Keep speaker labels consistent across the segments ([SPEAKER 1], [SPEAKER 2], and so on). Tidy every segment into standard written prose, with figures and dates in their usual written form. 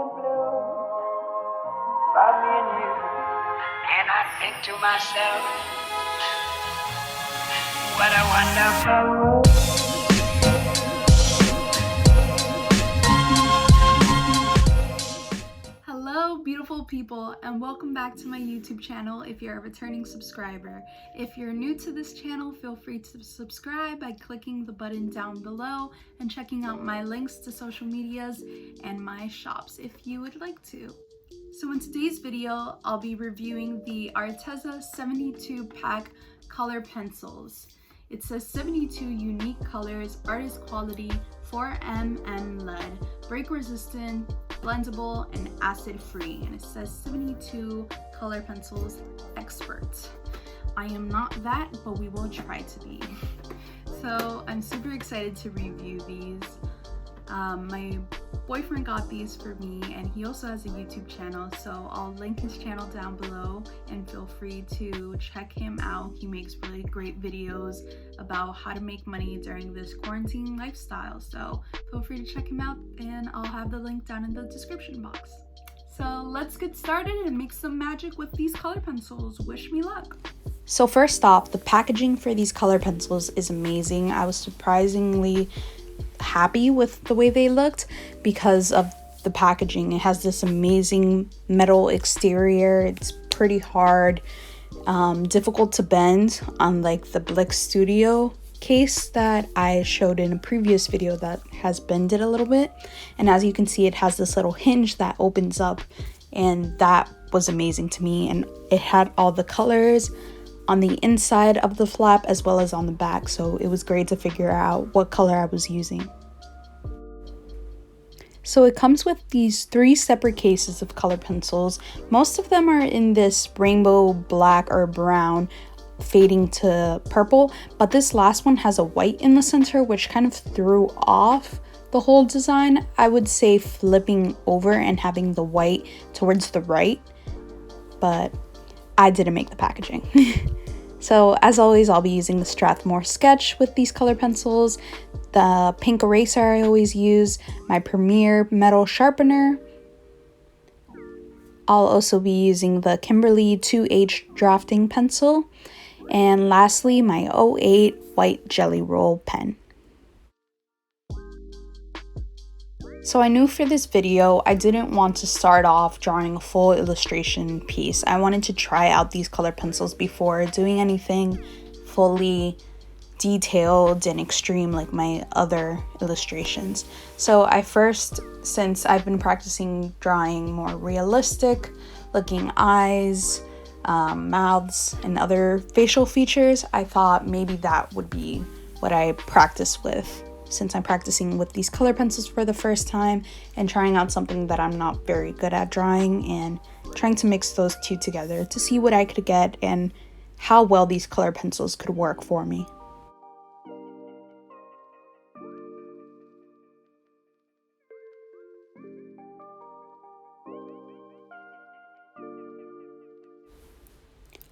[SPEAKER 1] and blue for me and you. And I think to myself, what a wonderful world.
[SPEAKER 2] Hello beautiful people, and welcome back to my YouTube channel if you're a returning subscriber. If you're new to this channel, feel free to subscribe by clicking the button down below and checking out my links to social medias and my shops if you would like to. So in today's video, I'll be reviewing the Arteza 72 pack color pencils. It says 72 unique colors, artist quality, 4mm lead, break resistant, blendable, and acid free. And it says 72 color pencils expert. I am not that, but we will try to be. So I'm super excited to review these. My boyfriend got these for me, and he also has a YouTube channel, so I'll link his channel down below and feel free to check him out. He makes really great videos about how to make money during this quarantine lifestyle, so feel free to check him out, and I'll have the link down in the description box. So let's get started and make some magic with these color pencils. Wish me luck.
[SPEAKER 3] So first off, the packaging for these color pencils is amazing. I was surprisingly happy with the way they looked because of the packaging. It has this amazing metal exterior. It's pretty hard, difficult to bend, unlike the Blick Studio case that I showed in a previous video that has bended a little bit. And as you can see, it has this little hinge that opens up, and that was amazing to me. And it had all the colors on the inside of the flap as well as on the back, so it was great to figure out what color I was using. So it comes with these 3 separate cases of color pencils. Most of them are in this rainbow black or brown fading to purple, but this last one has a white in the center, which kind of threw off the whole design. I would say flipping over and having the white towards the right, but I didn't make the packaging. So as always, I'll be using the Strathmore Sketch with these color pencils, the pink eraser I always use, my Premier metal sharpener. I'll also be using the Kimberly 2H drafting pencil, and lastly my 08 white jelly roll pen. So I knew for this video, I didn't want to start off drawing a full illustration piece. I wanted to try out these color pencils before doing anything fully detailed and extreme like my other illustrations. So I first, since I've been practicing drawing more realistic looking eyes, mouths, and other facial features, I thought maybe that would be what I practice with, since I'm practicing with these color pencils for the first time and trying out something that I'm not very good at drawing, and trying to mix those two together to see what I could get and how well these color pencils could work for me.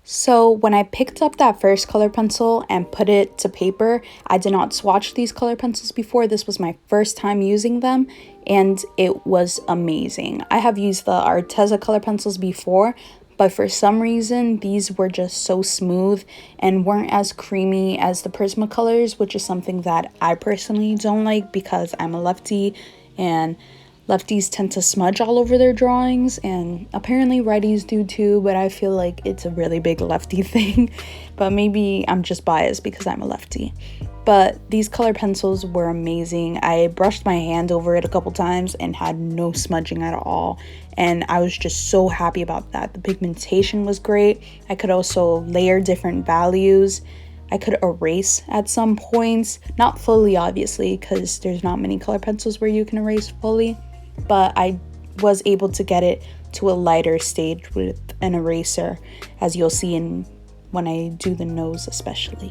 [SPEAKER 3] So when I picked up that first color pencil and put it to paper, I did not swatch these color pencils before. This was my first time using them, and it was amazing. I have used the Arteza color pencils before, but for some reason these were just so smooth and weren't as creamy as the Prismacolors, which is something that I personally don't like because I'm a lefty, and lefties tend to smudge all over their drawings, and apparently righties do too, but I feel like it's a really big lefty thing. But maybe I'm just biased because I'm a lefty. But these color pencils were amazing. I brushed my hand over it a couple times and had no smudging at all, and I was just so happy about that. The pigmentation was great. I could also layer different values. I could erase at some points, not fully obviously, because there's not many color pencils where you can erase fully, but I was able to get it to a lighter stage with an eraser, as you'll see when I do the nose especially.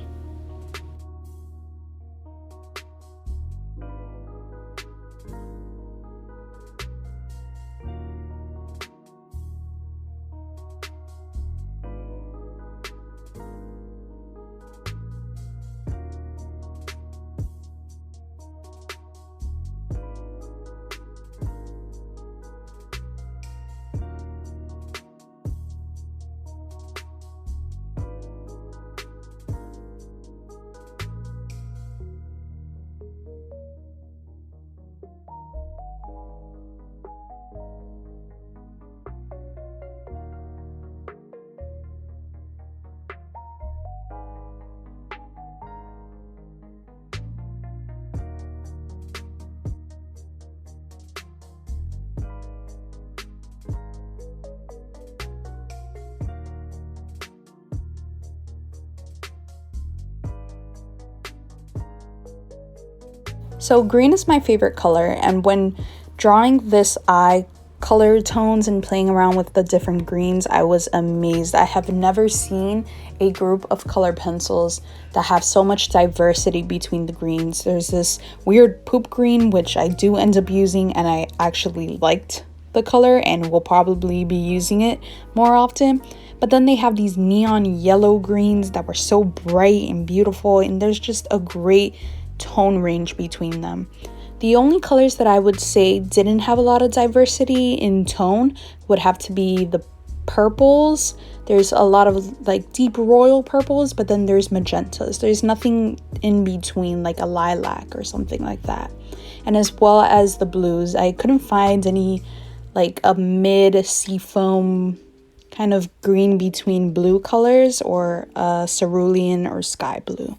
[SPEAKER 3] So green is my favorite color, and when drawing this eye color tones and playing around with the different greens, I was amazed. I have never seen a group of color pencils that have so much diversity between the greens. There's this weird poop green, which I do end up using, and I actually liked the color and will probably be using it more often. But then they have these neon yellow greens that were so bright and beautiful, and there's just a great tone range between them. The only colors that I would say didn't have a lot of diversity in tone would have to be the purples. There's a lot of like deep royal purples, but then there's magentas. There's nothing in between, like a lilac or something like that. And as well as the blues, I couldn't find any like a mid seafoam kind of green between blue colors or cerulean or sky blue.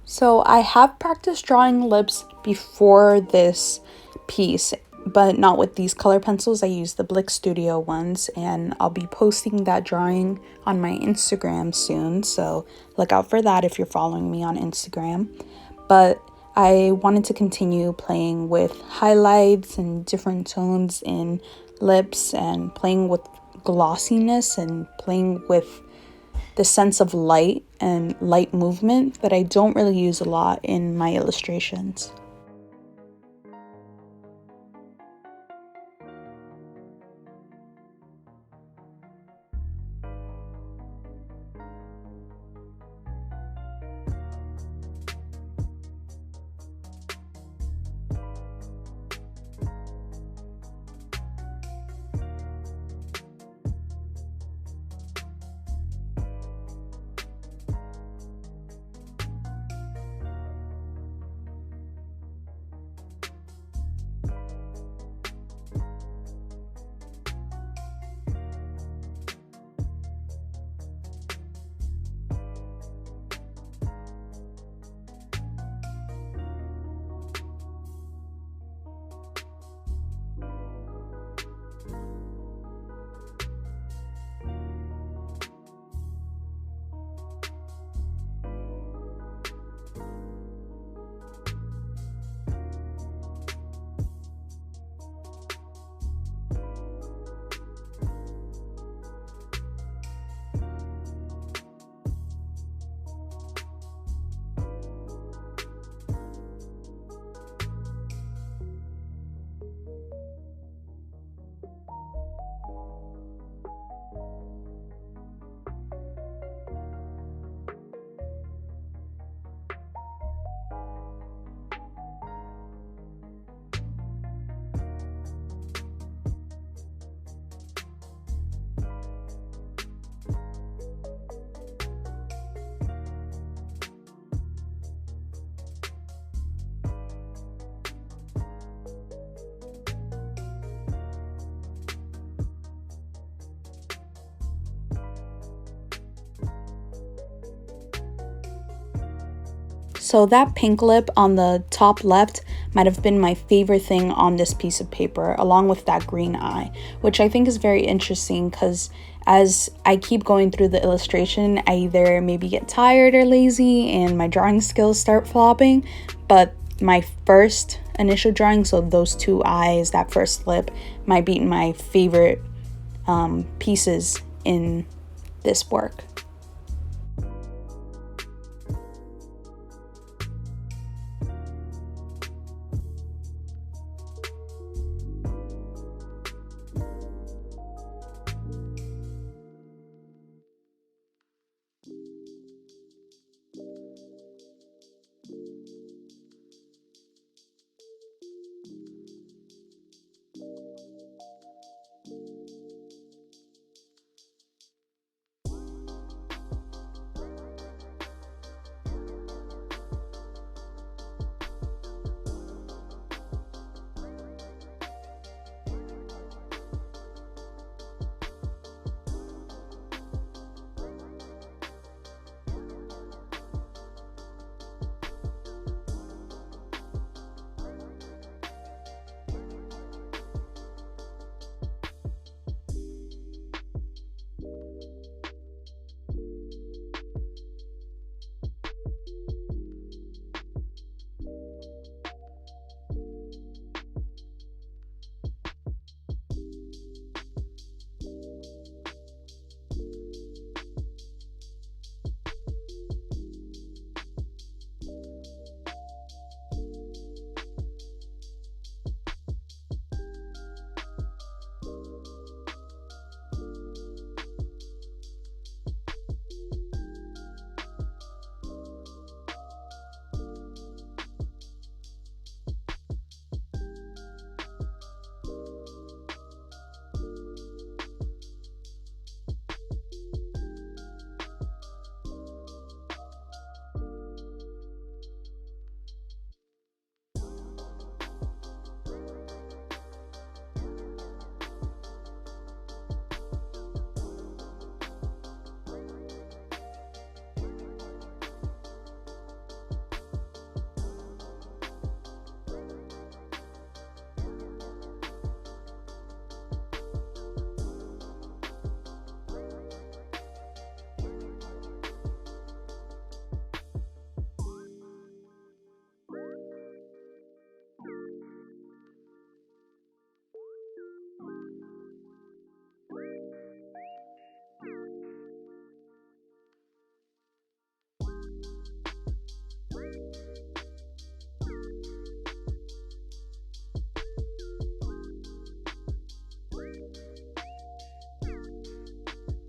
[SPEAKER 3] So I have practiced drawing lips before this piece, but not with these color pencils. I use the Blick Studio ones, and I'll be posting that drawing on my Instagram soon, so look out for that if you're following me on Instagram. But I wanted to continue playing with highlights and different tones in lips and playing with glossiness and playing with the sense of light and light movement that I don't really use a lot in my illustrations. So that pink lip on the top left might have been my favorite thing on this piece of paper, along with that green eye, which I think is very interesting because as I keep going through the illustration, I either maybe get tired or lazy and my drawing skills start flopping, but my first initial drawing, so those two eyes, that first lip, might be my favorite pieces in this work.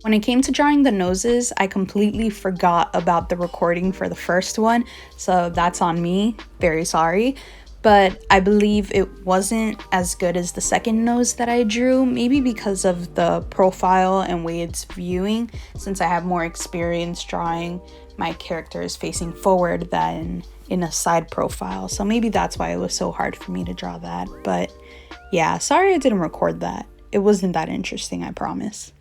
[SPEAKER 3] When it came to drawing the noses, I completely forgot about the recording for the first one, so that's on me, very sorry. But I believe it wasn't as good as the second nose that I drew, maybe because of the profile and way it's viewing, since I have more experience drawing my characters facing forward than in a side profile. So maybe that's why it was so hard for me to draw that. But yeah, sorry I didn't record that. It wasn't that interesting, I promise.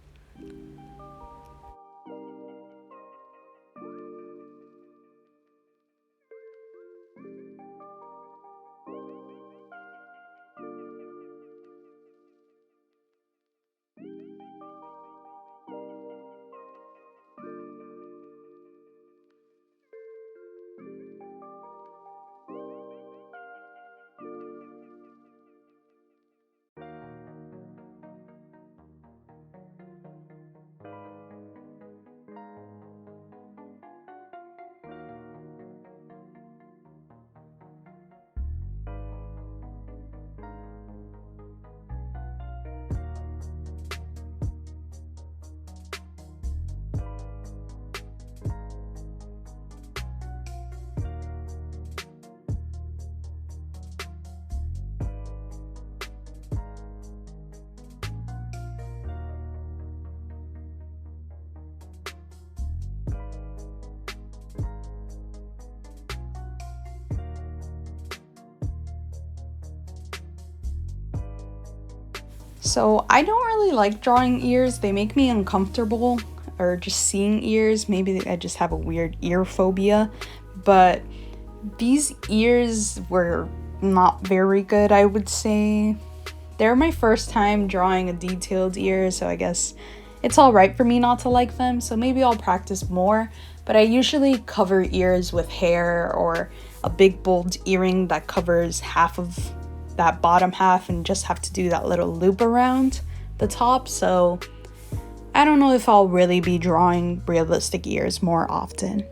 [SPEAKER 3] So I don't really like drawing ears. They make me uncomfortable, or just seeing ears. Maybe I just have a weird ear phobia, but These ears were not very good, I would say. They're my first time drawing a detailed ear, so I guess it's alright for me not to like them, so maybe I'll practice more. But I usually cover ears with hair or a big bold earring that covers half of that bottom half and just have to do that little loop around the top. So I don't know if I'll really be drawing realistic ears more often.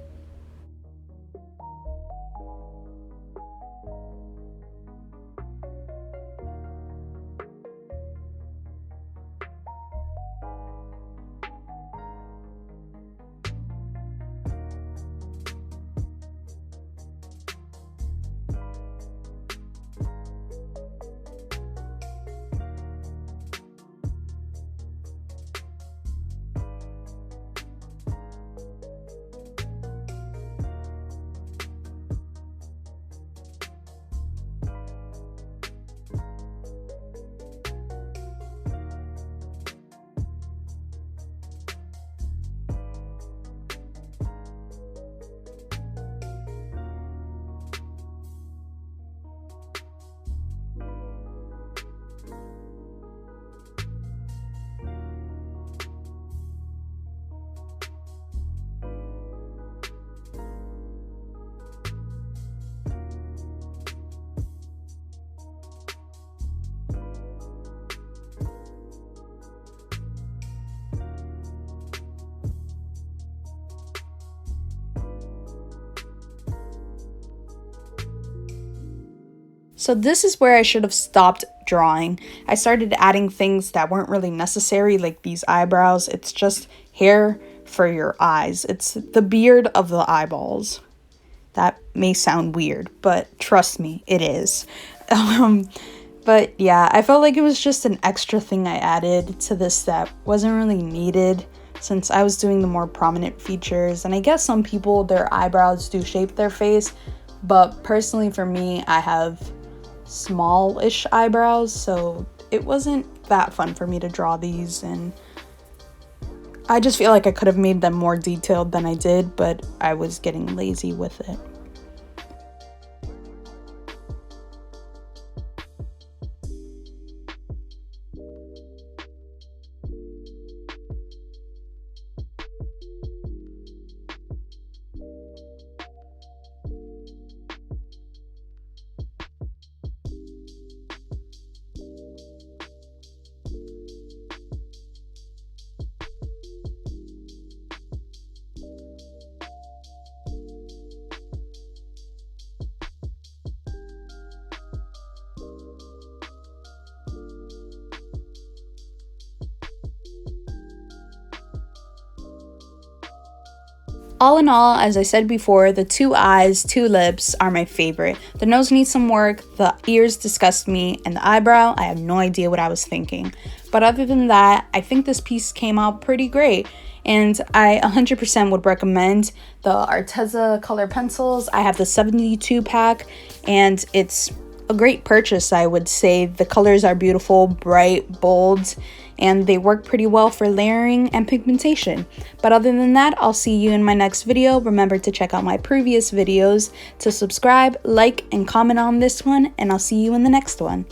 [SPEAKER 3] So this is where I should have stopped drawing. I started adding things that weren't really necessary, like these eyebrows. It's just hair for your eyes. It's the beard of the eyeballs. That may sound weird, but trust me, it is. But yeah, I felt like it was just an extra thing I added to this that wasn't really needed since I was doing the more prominent features. And I guess some people, their eyebrows do shape their face, but personally for me, I have smallish eyebrows, so it wasn't that fun for me to draw these, and I just feel like I could have made them more detailed than I did, but I was getting lazy with it. All in all, as I said before, the 2 eyes, 2 lips are my favorite. The nose needs some work, the ears disgust me, and the eyebrow, I have no idea what I was thinking. But other than that, I think this piece came out pretty great. And I 100% would recommend the Arteza Colored Pencils. I have the 72 pack, and it's a great purchase, I would say. The colors are beautiful, bright, bold, and they work pretty well for layering and pigmentation. But other than that, I'll see you in my next video. Remember to check out my previous videos, to subscribe, like, and comment on this one, and I'll see you in the next one.